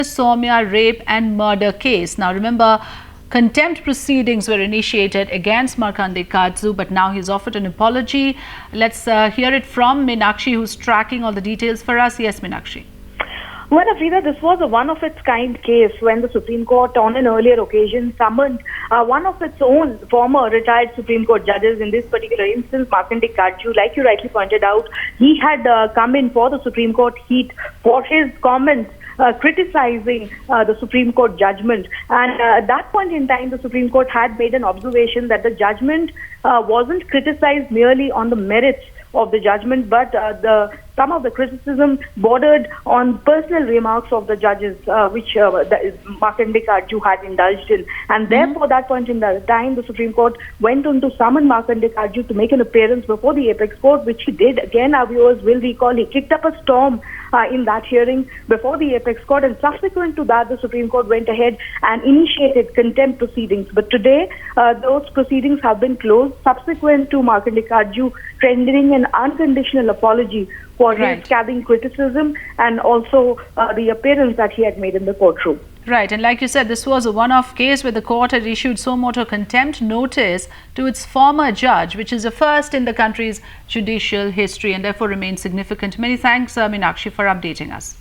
Soumya rape and murder case. Now remember, contempt proceedings were initiated against Markanday Katzu, but now he's offered an apology. Let's hear it from Meenakshi, who's tracking all the details for us. Yes, Meenakshi. Well, Afrida, this was a one-of-its-kind case when the Supreme Court on an earlier occasion summoned one of its own former retired Supreme Court judges. In this particular instance, Markanday Katzu, like you rightly pointed out, he had come in for the Supreme Court heat for his comments criticizing the Supreme Court judgment. And at that point in time, the Supreme Court had made an observation that the judgment wasn't criticized merely on the merits of the judgment, but some of the criticism bordered on personal remarks of the judges, which Markanday Katzu had indulged in. And therefore, that point in the time, the Supreme Court went on to summon Markanday Katzu to make an appearance before the Apex Court, which he did. Again, our viewers will recall, he kicked up a storm in that hearing before the Apex Court, and subsequent to that, the Supreme Court went ahead and initiated contempt proceedings. But today, those proceedings have been closed, subsequent to Markanday Katzu rendering an unconditional apology for his scathing criticism and also the appearance that he had made in the courtroom. Right, and like you said, this was a one-off case where the court had issued suo motu contempt notice to its former judge, which is a first in the country's judicial history and therefore remains significant. Many thanks, Meenakshi, for updating us.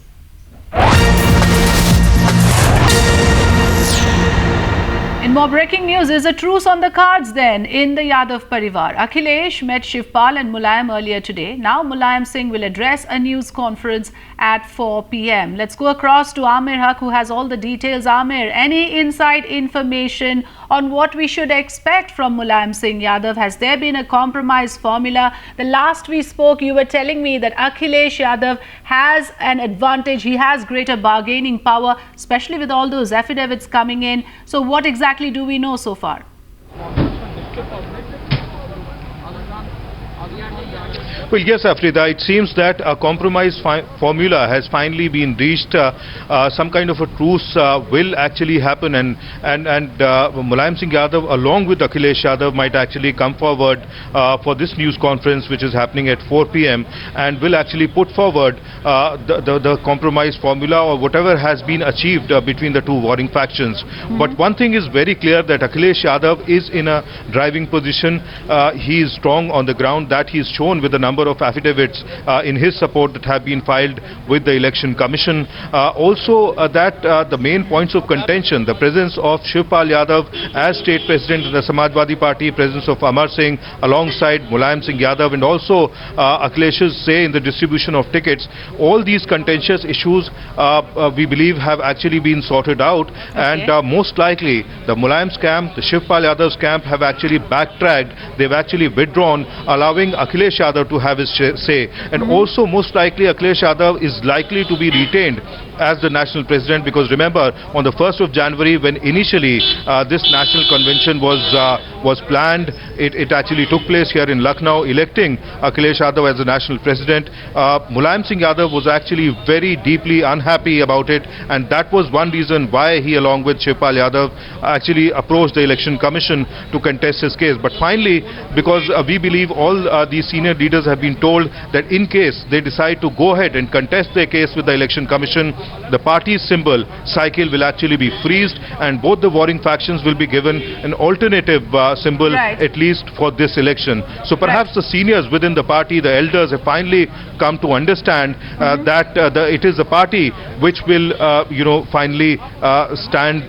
In more breaking news, is a truce on the cards then in the Yadav Parivar. Akhilesh met Shivpal and Mulayam earlier today. Now Mulayam Singh will address a news conference at 4 p.m. Let's go across to Amir Haq, who has all the details. Amir, any inside information on what we should expect from Mulayam Singh Yadav? Has there been a compromise formula? The last we spoke, you were telling me that Akhilesh Yadav has an advantage. He has greater bargaining power, especially with all those affidavits coming in. So what exactly do we know so far? Well, yes, Afrida, it seems that a compromise formula has finally been reached. Some kind of a truce will actually happen, and Mulayam Singh Yadav along with Akhilesh Yadav might actually come forward for this news conference, which is happening at 4 p.m. and will actually put forward the compromise formula or whatever has been achieved between the two warring factions. But one thing is very clear, that Akhilesh Yadav is in a driving position. He is strong on the ground. That he is shown with the number of affidavits in his support that have been filed with the Election Commission. Also the main points of contention, the presence of Shivpal Yadav as state president of the Samajwadi Party, presence of Amar Singh alongside Mulayam Singh Yadav, and also Akhilesh's say in the distribution of tickets. All these contentious issues we believe have actually been sorted out, and most likely the Mulayam's camp, the Shivpal Yadav's camp have actually backtracked. They've actually withdrawn, allowing Akhilesh Yadav to have his say. And also most likely Akhilesh Yadav is likely to be retained as the national president, because remember, on the 1st of January, when initially this national convention was planned, it actually took place here in Lucknow, electing Akhilesh Yadav as the national president. Mulayam Singh Yadav was actually very deeply unhappy about it, and that was one reason why he, along with Shivpal Yadav, actually approached the Election Commission to contest his case. But finally, because we believe all these senior leaders have been told that in case they decide to go ahead and contest their case with the Election Commission, the party's symbol, cycle, will actually be freezed, and both the warring factions will be given an alternative symbol, at least for this election. So perhaps the seniors within the party, the elders, have finally come to understand that it is the party which will, finally stand,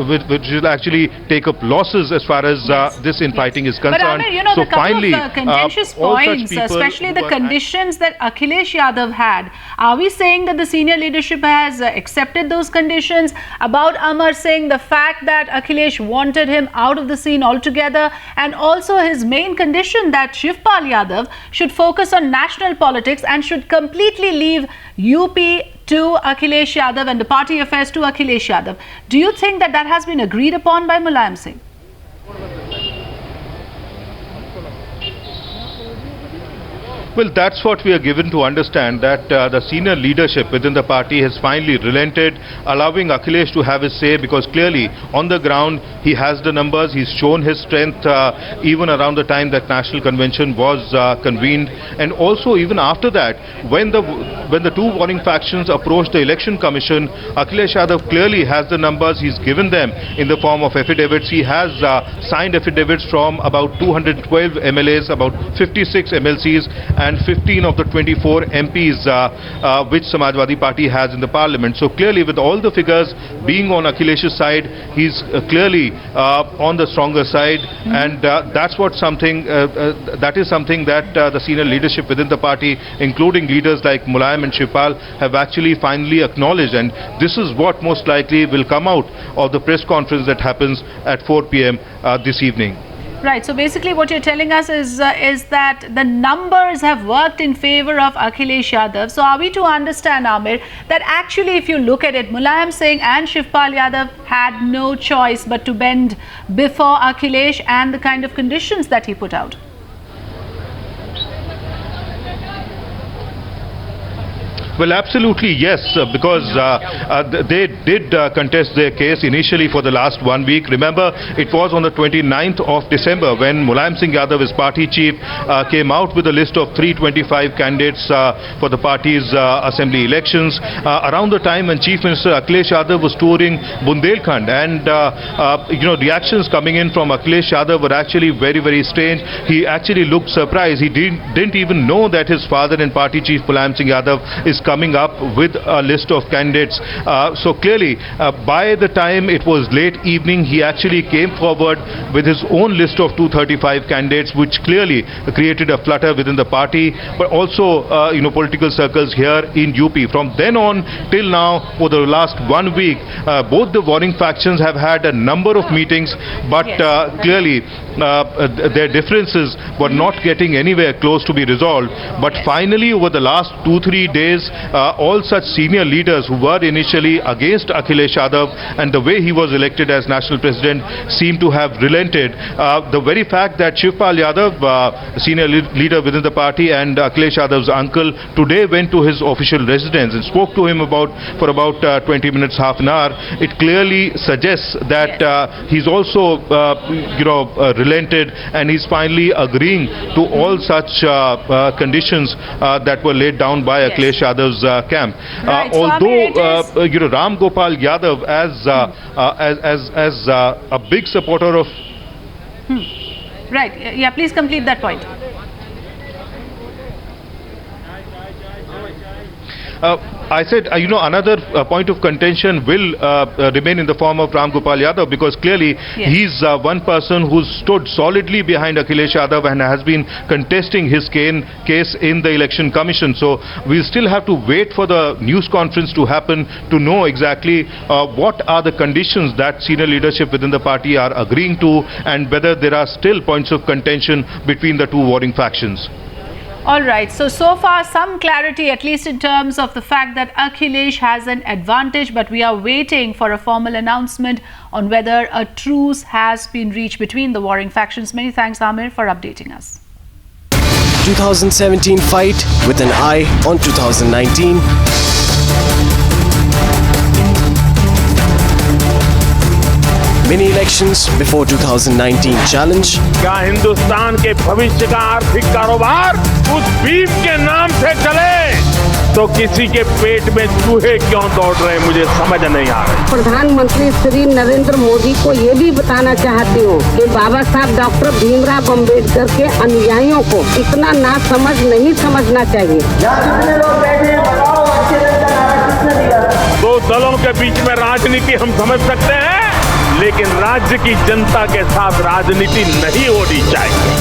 which will actually take up losses as far as this infighting is concerned. But Amir, so the couple finally, of contentious points, especially the conditions that Akhilesh Yadav had, are we saying that the senior leadership has accepted those conditions? About Amar Singh, the fact that Akhilesh wanted him out of the scene altogether, and also his main condition that Shivpal Yadav should focus on national politics and should completely leave UP to Akhilesh Yadav and the party affairs to Akhilesh Yadav. Do you think that has been agreed upon by Mulayam Singh? Well, that's what we are given to understand, that the senior leadership within the party has finally relented, allowing Akhilesh to have his say, because clearly on the ground he has the numbers, he's shown his strength even around the time that National Convention was convened, and also even after that, when the two warring factions approached the Election Commission, Akhilesh Yadav clearly has the numbers, he's given them in the form of affidavits. He has signed affidavits from about 212 MLAs, about 56 MLCs and 15 of the 24 MPs which Samajwadi Party has in the parliament. So clearly, with all the figures being on Akhilesh's side, he's clearly on the stronger side, and that is something that the senior leadership within the party, including leaders like Mulayam and Shivpal, have actually finally acknowledged, and this is what most likely will come out of the press conference that happens at 4 p.m. This evening. Right. So basically what you're telling us is that the numbers have worked in favor of Akhilesh Yadav. So are we to understand, Amir, that actually if you look at it, Mulayam Singh and Shivpal Yadav had no choice but to bend before Akhilesh and the kind of conditions that he put out? Well, absolutely yes, because they did contest their case initially for the last 1 week. Remember, it was on the 29th of December when Mulayam Singh Yadav, his party chief, came out with a list of 325 candidates for the party's assembly elections. Around the time when Chief Minister Akhilesh Yadav was touring Bundelkhand, and reactions coming in from Akhilesh Yadav were actually very, very strange. He actually looked surprised. He didn't even know that his father and party chief Mulayam Singh Yadav is coming up with a list of candidates. So clearly, by the time it was late evening, he actually came forward with his own list of 235 candidates, which clearly created a flutter within the party, but also political circles here in UP. From then on till now, for the last 1 week, both the warring factions have had a number of meetings, but clearly their differences were not getting anywhere close to be resolved. But finally, over the last 2-3 days, all such senior leaders who were initially against Akhilesh Yadav and the way he was elected as national president seem to have relented. The very fact that Shivpal Yadav, senior leader within the party, and Akhilesh Yadav's uncle today went to his official residence and spoke to him for about 20 minutes, half an hour, it clearly suggests that he's also relented, and he's finally agreeing to all such conditions that were laid down by Akhilesh Yadav's camp. Right, although Ram Gopal Yadav as a big supporter of Right. Yeah, please complete that point. I said, another point of contention will remain in the form of Ram Gopal Yadav, because clearly he's one person who's stood solidly behind Akhilesh Yadav and has been contesting his case in the Election Commission. So we'll still have to wait for the news conference to happen to know exactly what are the conditions that senior leadership within the party are agreeing to, and whether there are still points of contention between the two warring factions. All right. So far some clarity, at least in terms of the fact that Akhilesh has an advantage, but we are waiting for a formal announcement on whether a truce has been reached between the warring factions. Many thanks, Amir, for updating us. 2017 fight with an eye on 2019. Mini elections before 2019 challenge. क्या हिंदुस्तान के भविष्य का आर्थिक कारोबार उस beef के नाम से चले तो किसी के पेट में चूहे क्यों दौड़ रहे, मुझे समझ नहीं आ रही। प्रधानमंत्री श्री नरेंद्र मोदी को ये भी बताना चाहती हूँ कि बाबा साहब डॉक्टर भीमराव अम्बेडकर के अनुयायियों को इतना ना समझ नहीं समझना चाहिए। दो दलों के बीच में राजनीति हम समझ सकते हैं, लेकिन राज्य की जनता के साथ राजनीति नहीं होनी चाहिए।